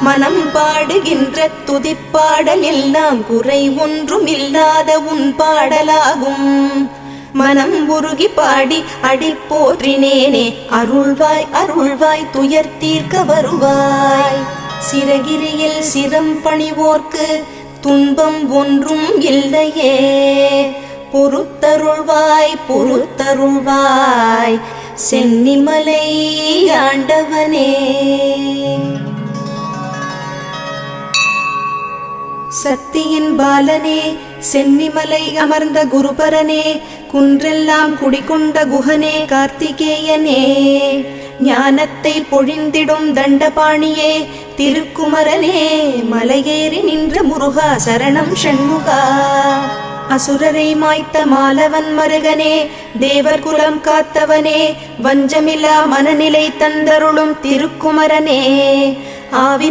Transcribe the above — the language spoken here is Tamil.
மனம் பாடுகின்ற துதிப்பாடல் எல்லாம் குறை ஒன்றும் இல்லாத உன் பாடலாகும். மனம் உருகி பாடி அடி போற்றினேனே, அருள்வாய் அருள்வாய் துயர் தீர்க்க வருவாய். சிறகிரியில் சிரம் பணிவோர்க்கு துன்பம் ஒன்றும் இல்லையே, பொறுத்தருள்வாய் பொறுத்தருள்வாய் சென்னிமலை ஆண்டவனே. சக்தியின் பாலனே, சென்னிமலை அமர்ந்த குருபரனே, குன்றெல்லாம் குடிகொண்ட குஹனே, கார்த்திகேயனே, ஞானத்தை பொழிந்திடும் தண்டபாணியே, திருக்குமரனே, மலையேறி நின்ற முருகா சரணம் ஷண்முகா. அசுரரை மாய்த்த மாலவன் மருகனே, தேவர் குலம் காத்தவனே, வஞ்சமில்லா மனநிலை தந்தருளும் திருக்குமரனே, ஆவின